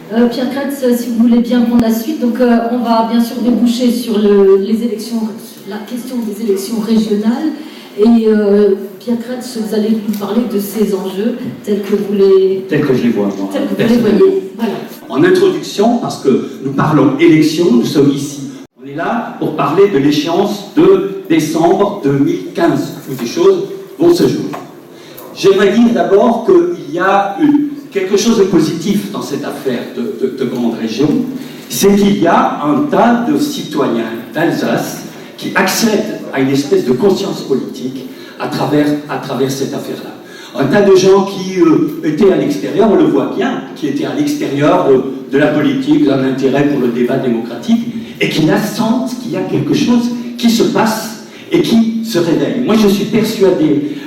Pierre Kretz, si vous voulez bien prendre la suite. Donc, on va bien sûr déboucher sur les élections, la question des élections régionales. Et Pierre Kretz, vous allez nous parler de ces enjeux tels que vous les... Tels que je les vois, moi. Tels que vous les voyez. Voilà. En introduction, parce que nous parlons élections, nous sommes ici. On est là pour parler de l'échéance de décembre 2015, où des choses vont se jouer. J'aimerais dire d'abord qu'il y a quelque chose de positif dans cette affaire de grande région, c'est qu'il y a un tas de citoyens d'Alsace qui accèdent à une espèce de conscience politique à travers cette affaire-là. Un tas de gens qui étaient à l'extérieur, on le voit bien, qui étaient à l'extérieur de la politique, d'un intérêt pour le débat démocratique, et qui là sentent qu'il y a quelque chose qui se passe et qui se réveille. Moi, je suis persuadé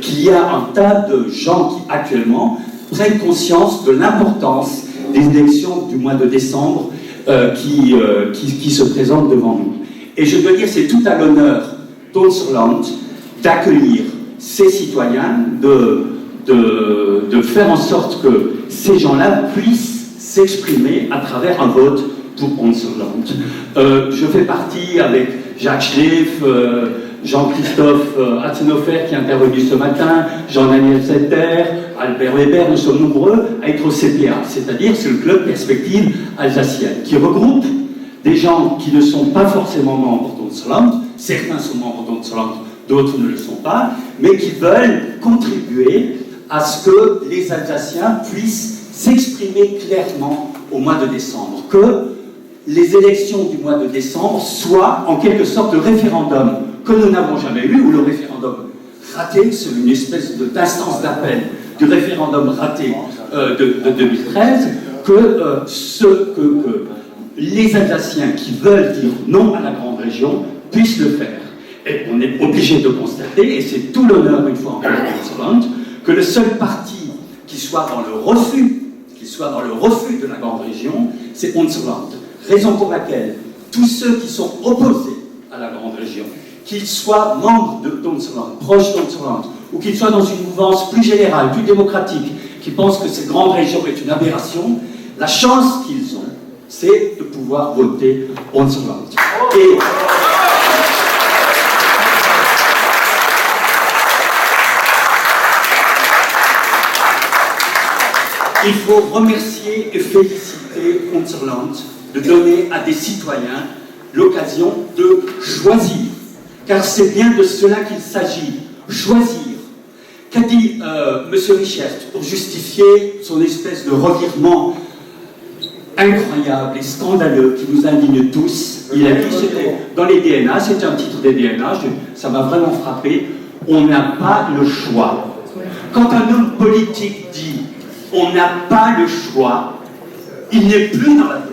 qu'il y a un tas de gens qui, actuellement, prennent conscience de l'importance des élections du mois de décembre qui se présentent devant nous. Et je dois dire, c'est tout à l'honneur d'Unserland d'accueillir ces citoyens, de faire en sorte que ces gens-là puissent s'exprimer à travers un vote pour Unserland. Je fais partie avec Jacques Schleff, Jean-Christophe Hatzenhofer qui est intervenu ce matin, Jean-Daniel Setter, Albert Weber, nous sommes nombreux à être au CPA, c'est-à-dire c'est le club Perspective Alsacienne, qui regroupe des gens qui ne sont pas forcément membres d'Unserland, certains sont membres d'Unserland, d'autres ne le sont pas, mais qui veulent contribuer à ce que les Alsaciens puissent s'exprimer clairement au mois de décembre, que les élections du mois de décembre soient en quelque sorte le référendum que nous n'avons jamais eu, ou le référendum raté, c'est une espèce d'instance d'appel du référendum raté de 2013, que les Alsaciens qui veulent dire non à la grande région puissent le faire. Et on est obligé de constater, et c'est tout l'honneur une fois encore d'Unserland, que le seul parti qui soit dans le refus, de la grande région, c'est Unserland. Raison pour laquelle tous ceux qui sont opposés à la grande région, qu'ils soient membres d'Unserland, proches d'Unserland, ou qu'ils soient dans une mouvance plus générale, plus démocratique, qui pensent que cette grande région est une aberration, la chance qu'ils ont, c'est de pouvoir voter Unserland. Et il faut remercier et féliciter Unserland de donner à des citoyens l'occasion de choisir. Car c'est bien de cela qu'il s'agit, choisir. Qu'a dit M. Richert pour justifier son espèce de revirement incroyable et scandaleux qui nous indigne tous? Il a dit, c'était dans les DNA, c'était un titre des DNA, ça m'a vraiment frappé, on n'a pas le choix. Quand un homme politique dit on n'a pas le choix, il n'est plus dans la politique.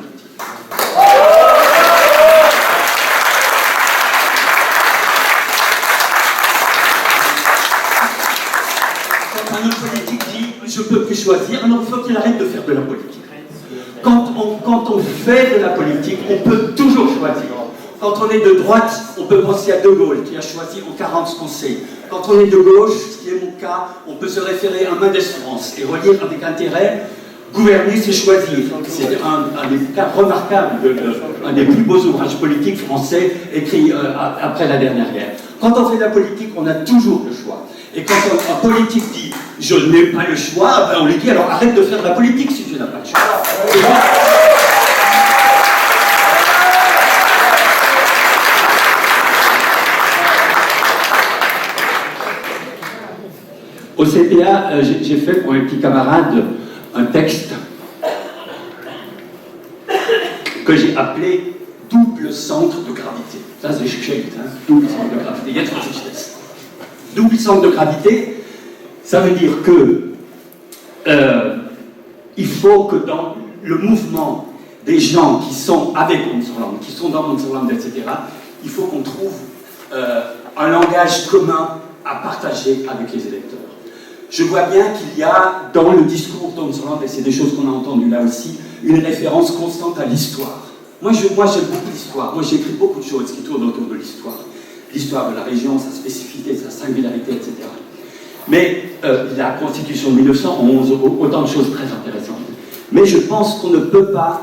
Quand un homme politique dit je ne peux plus choisir, alors il faut qu'il arrête de faire de la politique. Quand on fait de la politique, on peut toujours choisir. Quand on est de droite, on peut penser à De Gaulle, qui a choisi en 40 conseils. Quand on est de gauche, ce qui est mon cas, on peut se référer à Mendes France et relire avec intérêt Gouverner, c'est choisir. C'est un des cas remarquables, un des plus beaux ouvrages politiques français écrits après la dernière guerre. Quand on fait de la politique, on a toujours le choix. Et quand un politique dit « je n'ai pas le choix », ben on lui dit « alors arrête de faire de la politique si tu n'as pas le choix ». Au CPA, j'ai fait pour un petit camarade un texte que j'ai appelé « double centre de gravité ». Ça, c'est chic, hein, double centre de gravité. Il y a trois vitesses. Double centre de gravité, ça veut dire que il faut que dans le mouvement des gens qui sont avec Unserland, qui sont dans Unserland, etc., il faut qu'on trouve un langage commun à partager avec les électeurs. Je vois bien qu'il y a dans le discours d'Unserland, et c'est des choses qu'on a entendues là aussi, une référence constante à l'histoire. Moi, j'aime beaucoup l'histoire. Moi, j'écris beaucoup de choses qui tournent autour de l'histoire. L'histoire de la région, sa spécificité, sa singularité, etc. Mais la Constitution de 1911, autant de choses très intéressantes. Mais je pense qu'on ne peut pas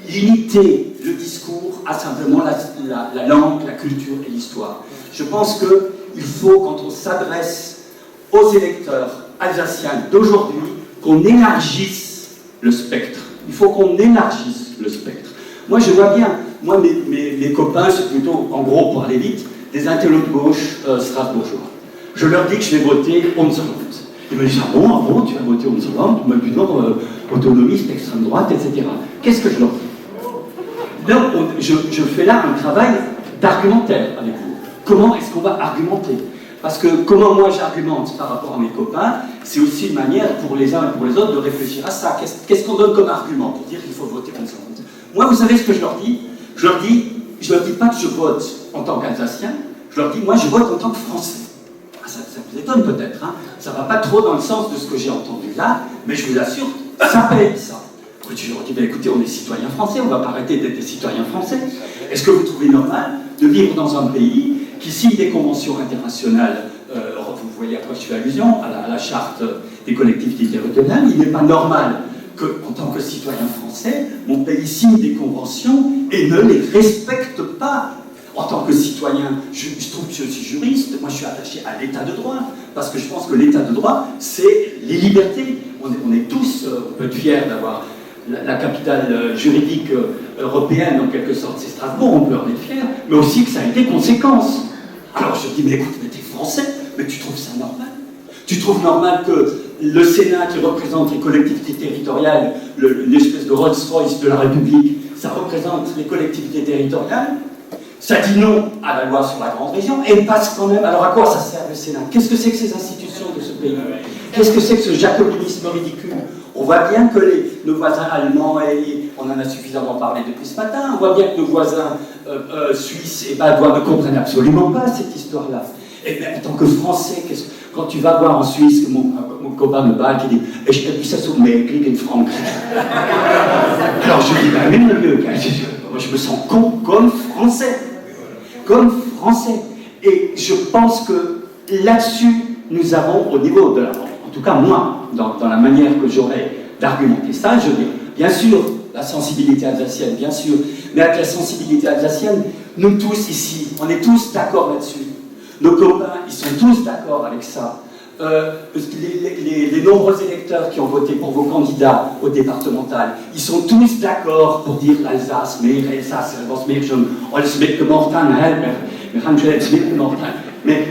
limiter le discours à simplement la langue, la culture et l'histoire. Je pense qu'il faut, quand on s'adresse aux électeurs alsaciens d'aujourd'hui, qu'on élargisse le spectre. Il faut qu'on élargisse le spectre. Moi, je vois bien, mes copains, c'est plutôt, en gros, pour aller vite, des intellos de gauche strasbourgeois. Je leur dis que je vais voter Unserland. Ils me disent, ah bon, tu vas voter Unserland? Ils me disent, non, autonomiste, extrême droite, etc. Qu'est-ce que je leur dis? Là, je fais là un travail d'argumentaire avec vous. Comment est-ce qu'on va argumenter? Parce que comment moi j'argumente par rapport à mes copains, c'est aussi une manière pour les uns et pour les autres de réfléchir à ça. Qu'est-ce qu'on donne comme argument pour dire qu'il faut voter Unserland? Moi, vous savez ce que je leur dis? Je leur dis pas que je vote en tant qu'Alsacien, je leur dis, moi, je vote en tant que Français. Ça vous étonne peut-être, hein? Ça ne va pas trop dans le sens de ce que j'ai entendu là, mais je vous assure, ça paye ça. Je leur dis, ben, écoutez, on est citoyens français, on ne va pas arrêter d'être des citoyens français. Est-ce que vous trouvez normal de vivre dans un pays qui signe des conventions internationales, vous voyez à quoi je fais allusion, à la charte des collectivités territoriales? Il n'est pas normal qu'en tant que citoyen français, mon pays signe des conventions et ne les respecte pas. En tant que citoyen, je trouve que je suis juriste, moi je suis attaché à l'état de droit, parce que je pense que l'état de droit, c'est les libertés. On est tous, on peut être fiers d'avoir la capitale juridique européenne, en quelque sorte, c'est Strasbourg, on peut en être fier, mais aussi que ça a des conséquences. Alors je dis, mais écoute, mais t'es français, mais tu trouves ça normal? Tu trouves normal que le Sénat, qui représente les collectivités territoriales, une espèce de Rolls-Royce de la République, ça représente les collectivités territoriales, ça dit non à la loi sur la grande région, et passe quand même. Alors à quoi ça sert le Sénat? Qu'est-ce que c'est que ces institutions de ce pays? Qu'est-ce que c'est que ce jacobinisme ridicule? On voit bien que nos voisins allemands, et on en a suffisamment parlé depuis ce matin, on voit bien que nos voisins suisses ne comprennent absolument pas cette histoire-là. Et bien, en tant que Français, quand tu vas voir en Suisse, mon copain me bat, qui dit « Je t'appuie ça sur mes clics in Frankreich ». Alors je dis « Mais mon Dieu, je me sens comme Français. Comme Français. » Et je pense que là-dessus, nous avons, au niveau de en tout cas moi, dans la manière que j'aurais d'argumenter ça, je dis, bien sûr, la sensibilité alsacienne, bien sûr, mais avec la sensibilité alsacienne, nous tous ici, on est tous d'accord là-dessus. Nos copains, ils sont tous d'accord avec ça. Les nombreux électeurs qui ont voté pour vos candidats au départemental, ils sont tous d'accord pour dire l'Alsace, mais l'Alsace, mais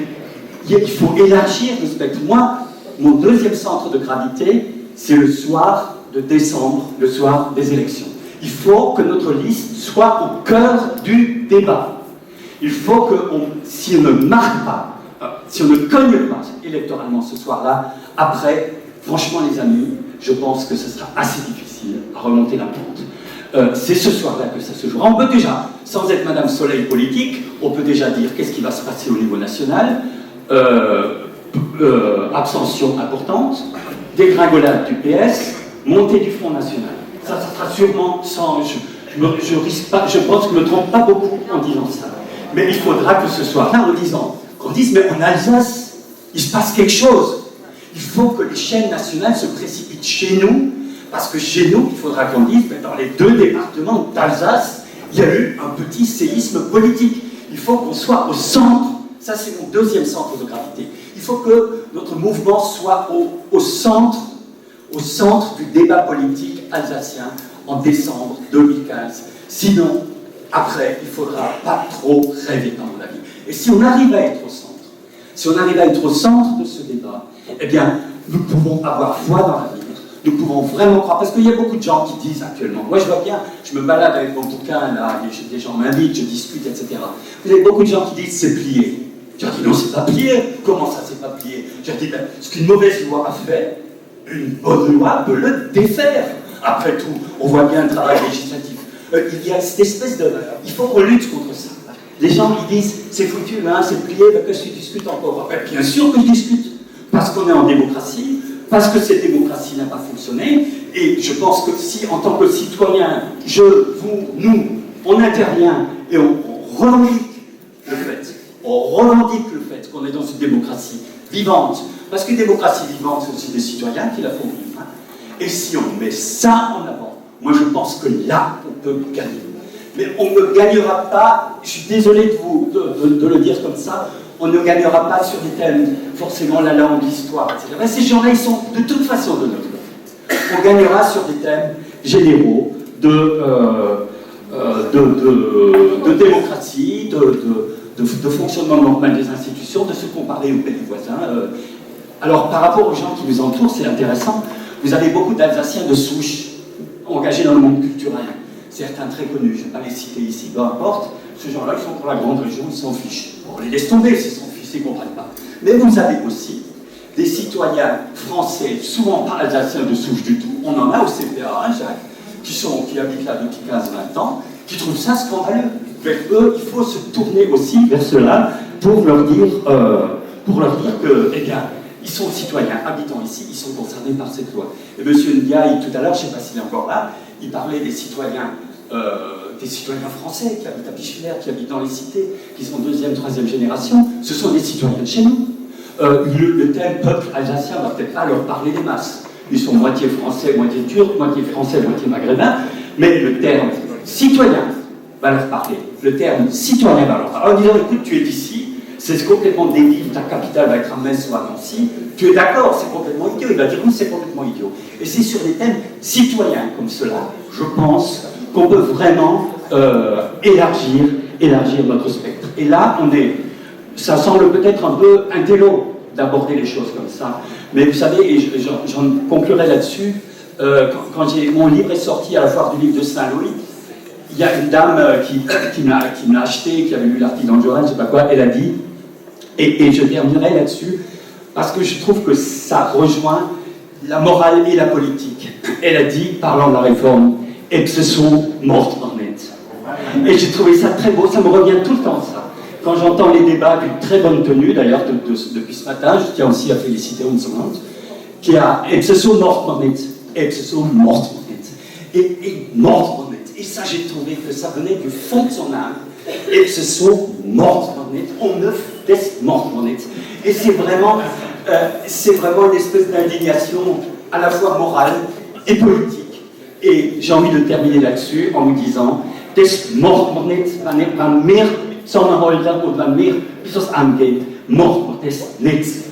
il faut élargir le spectre. Moi, mon deuxième centre de gravité, c'est le soir de décembre, le soir des élections. Il faut que notre liste soit au cœur du débat. Il faut que, si on ne marque pas, si on ne cogne pas électoralement ce soir-là, après, franchement les amis, je pense que ce sera assez difficile à remonter la pente. C'est ce soir-là que ça se jouera. On peut déjà, sans être Madame Soleil politique, on peut déjà dire qu'est-ce qui va se passer au niveau national. Abstention importante, dégringolade du PS, montée du Front National. Ça sera sûrement sans... Je risque pas, je pense que je ne me trompe pas beaucoup en disant ça. Mais il faudra que ce soir-là, qu'on dise, mais en Alsace, il se passe quelque chose. Il faut que les chaînes nationales se précipitent chez nous, parce que chez nous, il faudra qu'on dise, mais dans les 2 départements d'Alsace, il y a eu un petit séisme politique. Il faut qu'on soit au centre. Ça, c'est mon deuxième centre de gravité. Il faut que notre mouvement soit au centre du débat politique alsacien en décembre 2015. Sinon, après, il ne faudra pas trop rêver, à mon avis. Et si on arrive à être au centre de ce débat, eh bien, nous pouvons avoir foi dans l'avenir. Nous pouvons vraiment croire, parce qu'il y a beaucoup de gens qui disent actuellement, moi je vois bien, je me balade avec mon bouquin, là, des gens m'invitent, je discute, etc. Vous avez beaucoup de gens qui disent c'est plié. Je dis non, c'est pas plié. Comment ça, c'est pas plié? Je dis ben, ce qu'une mauvaise loi a fait, une bonne loi peut le défaire. Après tout, on voit bien le travail législatif. Il y a cette espèce de... Il faut qu'on lutte contre ça. Les gens qui disent c'est foutu, hein, c'est plié, ben, que tu discutes encore. Ben, bien sûr que je discute, parce qu'on est en démocratie, parce que cette démocratie n'a pas fonctionné, et je pense que si, en tant que citoyen, nous, on intervient et on revendique le fait qu'on est dans une démocratie vivante, parce qu'une démocratie vivante, c'est aussi des citoyens qui la font vivre. Hein. Et si on met ça en avant, moi je pense que là, on peut gagner. Mais on ne gagnera pas, je suis désolé de le dire comme ça, on ne gagnera pas sur des thèmes, forcément la langue, l'histoire, etc. Mais ces gens-là, ils sont de toute façon de notre côté. On gagnera sur des thèmes généraux de démocratie, de fonctionnement normal des institutions, de se comparer aux pays voisins. Alors, par rapport aux gens qui nous entourent, c'est intéressant. Vous avez beaucoup d'Alsaciens de souche engagés dans le monde culturel. Certains très connus, je ne vais pas les citer ici, peu importe. Ces gens-là, ils sont pour la grande région, ils s'en fichent. On les laisse tomber s'ils s'en fichent, ils ne comprennent pas. Mais vous avez aussi des citoyens français, souvent pas alsaciens de souche du tout. On en a au CPA, hein, Jacques, qui habitent là depuis 15-20 ans, qui trouvent ça scandaleux. Mais eux, il faut se tourner aussi vers cela pour leur dire que, eh bien, ils sont citoyens, habitant ici, ils sont concernés par cette loi. Et M. Ndiaye, tout à l'heure, je ne sais pas s'il est encore là, il parlait des citoyens français qui habitent à Bischwiller, qui habitent dans les cités, qui sont 2e, 3e génération. Ce sont des citoyens de chez nous. Le thème peuple alsacien ne va peut-être pas leur parler des masses. Ils sont moitié français, moitié turc, moitié français, moitié maghrébin, mais le terme citoyen va leur parler. Le terme citoyen va leur parler. En disant, écoute, tu es d'ici, c'est complètement débile, ta capitale va être à Metz ou à Nancy, tu es d'accord, c'est complètement idiot. Il va dire, oui, c'est complètement idiot. Et c'est sur des thèmes citoyens comme cela, je pense, qu'on peut vraiment élargir notre spectre. Et là, ça semble peut-être un peu intello d'aborder les choses comme ça. Mais vous savez, et j'en conclurai là-dessus, quand mon livre est sorti à la foire du livre de Saint-Louis, il y a une dame qui me l'a acheté, qui avait lu l'article dans le journal, je ne sais pas quoi, elle a dit, et je terminerai là-dessus, parce que je trouve que ça rejoint la morale et la politique. Elle a dit, parlant de la réforme, « Excesso mort en net ». Et j'ai trouvé ça très beau, ça me revient tout le temps, ça. Quand j'entends les débats d'une très bonne tenue, d'ailleurs, depuis ce matin, je tiens aussi à féliciter Unzonant, qui a « Excesso mort en net ». Excesso mort en net. Et mort en net. Et ça, j'ai trouvé que ça venait du fond de son âme. Excesso mort en net. On ne laisse mort en net. Et c'est vraiment une espèce d'indignation à la fois morale et politique. Et j'ai envie de terminer là-dessus en vous disant « Des mort en net, man mehr Sonnenholder und man mehr, wie das angeht, mort des Netz ».